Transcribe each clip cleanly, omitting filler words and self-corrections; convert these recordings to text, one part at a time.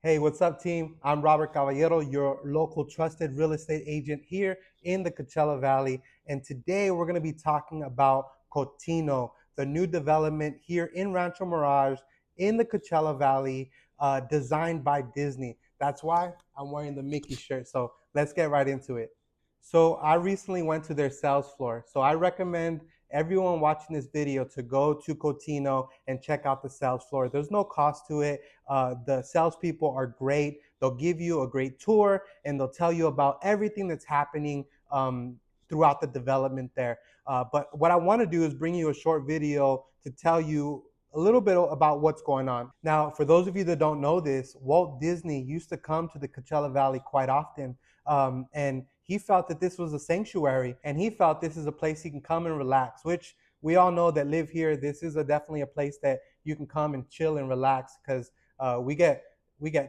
Hey, what's up, team? I'm Robert Caballero, your local trusted real estate agent here in the Coachella Valley. And today we're going to be talking about Cotino, the new development here in Rancho Mirage in the Coachella Valley, designed by Disney. That's why I'm wearing the Mickey shirt. So let's get right into it. So I recently went to their sales floor. So I recommend everyone watching this video to go to Cotino and check out the sales floor. There's no cost to it. The salespeople are great. They'll give you a great tour and they'll tell you about everything that's happening throughout the development there. But what I want to do is bring you a short video to tell you a little bit about what's going on. Now, for those of you that don't know this, Walt Disney used to come to the Coachella Valley quite often. And he felt that this was a sanctuary and he felt this is a place he can come and relax, which we all know that live here. This is definitely a place that you can come and chill and relax because we get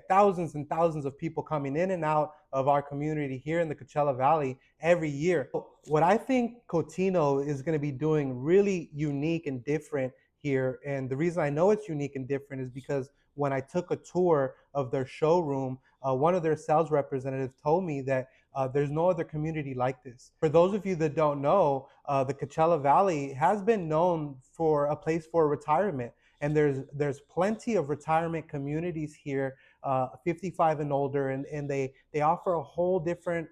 thousands and thousands of people coming in and out of our community here in the Coachella Valley every year. What I think Cotino is going to be doing really unique and different here, and the reason I know it's unique and different is because when I took a tour of their showroom, one of their sales representatives told me that there's no other community like this. For those of you that don't know, the Coachella Valley has been known for a place for retirement. And there's plenty of retirement communities here, 55 and older, and they offer a whole different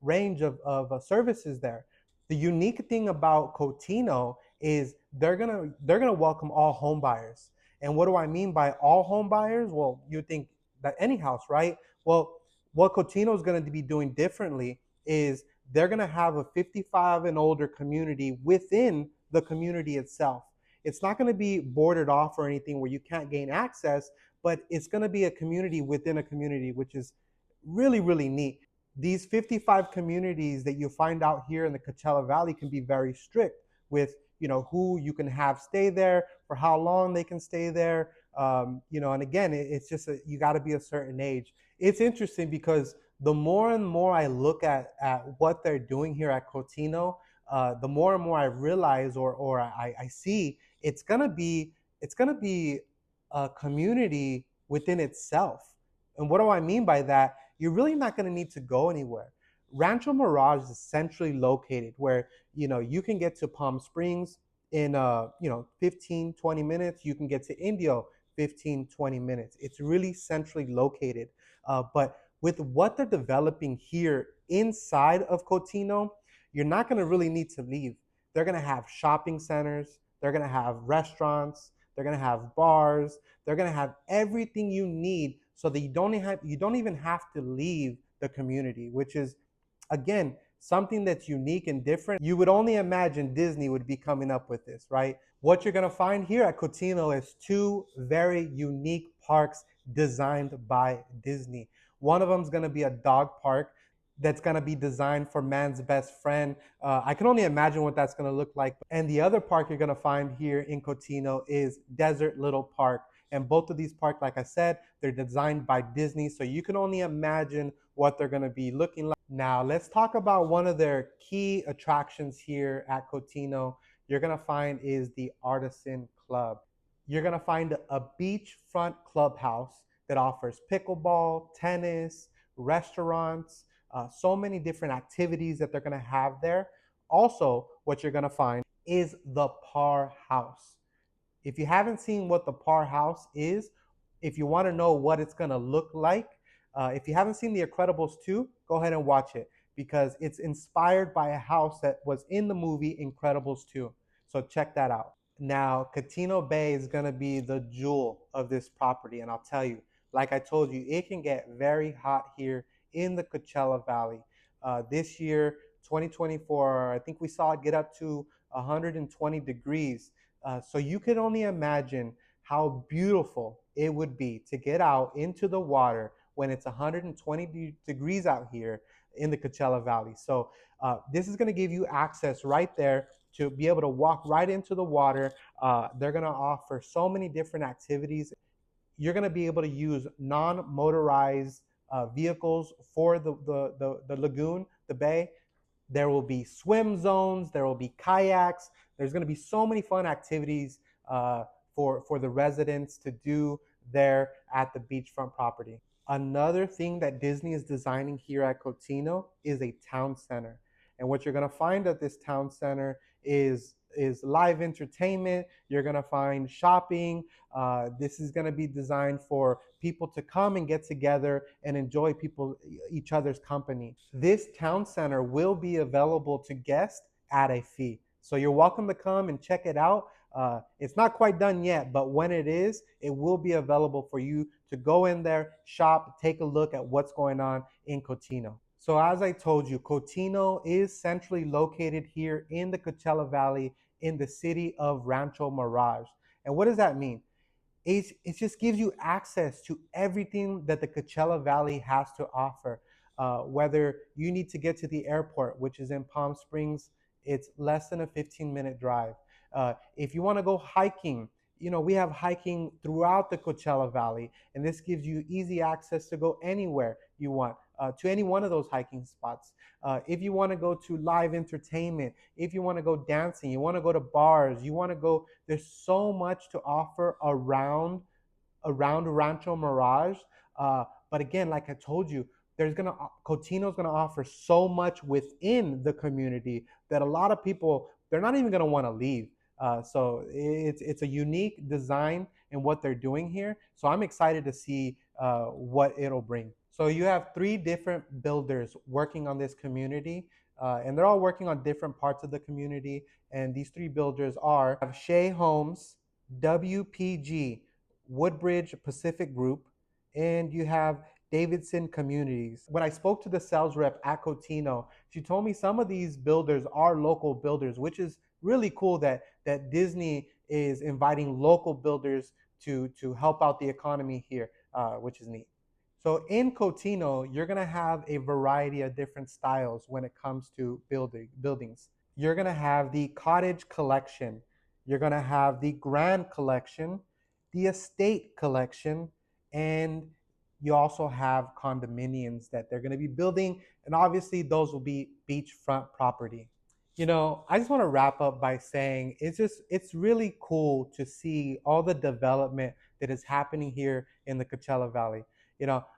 range of services there. The unique thing about Cotino is they're gonna welcome all home buyers. And what do I mean by all home buyers? Well, you think that any house, right? Well, what Cotino is going to be doing differently is they're going to have a 55 and older community within the community itself. It's not going to be boarded off or anything where you can't gain access, but it's going to be a community within a community, which is really, really neat. These 55 communities that you find out here in the Coachella Valley can be very strict with, who you can have stay there, for how long they can stay there. And again, it's just you got to be a certain age. It's interesting because the more and more I look at what they're doing here at Cotino, the more and more I realize or I see it's gonna be a community within itself. And what do I mean by that? You're really not gonna need to go anywhere. Rancho Mirage is centrally located where you can get to Palm Springs in 15, 20 minutes. You can get to Indio 15, 20 minutes. It's really centrally located. But with what they're developing here inside of Cotino, you're not going to really need to leave. They're going to have shopping centers, they're going to have restaurants, they're going to have bars, they're going to have everything you need so that you don't even have to leave the community, which is again something that's unique and different. You would only imagine Disney would be coming up with this, right? What you're going to find here at Cotino is two very unique parks designed by Disney. One of them is going to be a dog park that's going to be designed for man's best friend. I can only imagine what that's going to look like. And the other park you're going to find here in Cotino is Desert Little Park. And both of these parks, like I said, they're designed by Disney. So you can only imagine what they're going to be looking like. Now, let's talk about one of their key attractions here at Cotino. You're going to find is the Artisan Club. You're going to find a beachfront clubhouse that offers pickleball, tennis, restaurants, so many different activities that they're going to have there. Also, what you're going to find is the Par House. If you haven't seen what the Par House is, if you want to know what it's going to look like, if you haven't seen The Incredibles 2, go ahead and watch it because it's inspired by a house that was in the movie Incredibles 2. So check that out. Now, Cotino Bay is going to be the jewel of this property. And I'll tell you, like I told you, it can get very hot here in the Coachella Valley. This year, 2024, I think we saw it get up to 120 degrees. So you can only imagine how beautiful it would be to get out into the water when it's 120 degrees out here in the Coachella Valley. So this is going to give you access right there to be able to walk right into the water. They're going to offer so many different activities. You're going to be able to use non-motorized vehicles for the lagoon, the bay. There will be swim zones. There will be kayaks. There's going to be so many fun activities for the residents to do there at the beachfront property. Another thing that Disney is designing here at Cotino is a town center. And what you're going to find at this town center is live entertainment. You're going to find shopping. This is going to be designed for people to come and get together and enjoy each other's company. This town center will be available to guests at a fee. So you're welcome to come and check it out. It's not quite done yet, but when it is, it will be available for you to go in there, shop, take a look at what's going on in Cotino. So as I told you, Cotino is centrally located here in the Coachella Valley in the city of Rancho Mirage. And what does that mean? It just gives you access to everything that the Coachella Valley has to offer. Whether you need to get to the airport, which is in Palm Springs, it's less than a 15-minute drive. If you want to go hiking, we have hiking throughout the Coachella Valley, and this gives you easy access to go anywhere you want, to any one of those hiking spots. If you want to go to live entertainment, if you want to go dancing, you want to go to bars, you want to go, there's so much to offer around Rancho Mirage. But again, like I told you, Cotino's gonna offer so much within the community that a lot of people, they're not even gonna want to leave. So it's a unique design in what they're doing here. So I'm excited to see what it'll bring. So you have three different builders working on this community, and they're all working on different parts of the community. And these three builders are Shea Homes, WPG, Woodbridge Pacific Group, and you have Davidson Communities. When I spoke to the sales rep at Cotino, she told me some of these builders are local builders, which is really cool that Disney is inviting local builders to help out the economy here, which is neat. So in Cotino, you're gonna have a variety of different styles when it comes to buildings. You're gonna have the cottage collection. You're gonna have the grand collection, the estate collection, and you also have condominiums that they're gonna be building, and obviously those will be beachfront property. I just want to wrap up by saying it's really cool to see all the development that is happening here in the Coachella Valley.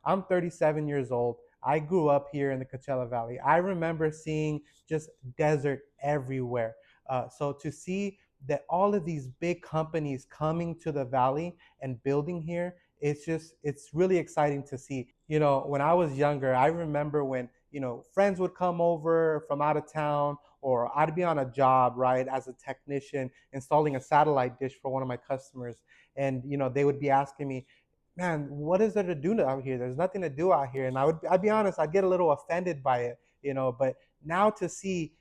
I'm 37 years old. I grew up here in the Coachella Valley. I remember seeing just desert everywhere. So to see that all of these big companies coming to the valley and building here, it's really exciting to see. When I was younger, I remember when, friends would come over from out of town, or I'd be on a job, right, as a technician installing a satellite dish for one of my customers. And, they would be asking me, man, what is there to do out here? There's nothing to do out here. And I'd be honest, I'd get a little offended by it, but now to see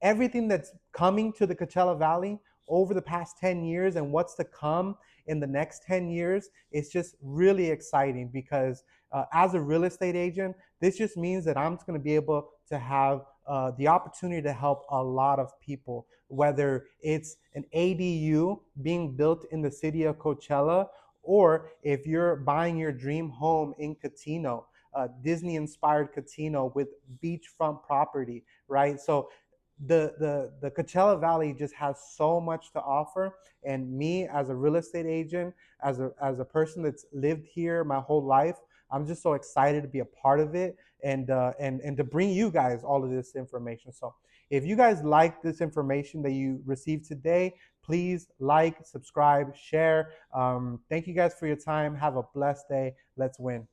everything that's coming to the Coachella Valley over the past 10 years and what's to come in the next 10 years, it's just really exciting because as a real estate agent, this just means that I'm just going to be able to have the opportunity to help a lot of people, whether it's an ADU being built in the city of Coachella, or if you're buying your dream home in Cotino, Disney-inspired Cotino with beachfront property, right? So the Coachella Valley just has so much to offer, and me as a real estate agent, as a person that's lived here my whole life, I'm just so excited to be a part of it, and to bring you guys all of this information. So if you guys like this information that you received today, please like, subscribe, share. Thank you guys for your time. Have a blessed day. Let's win.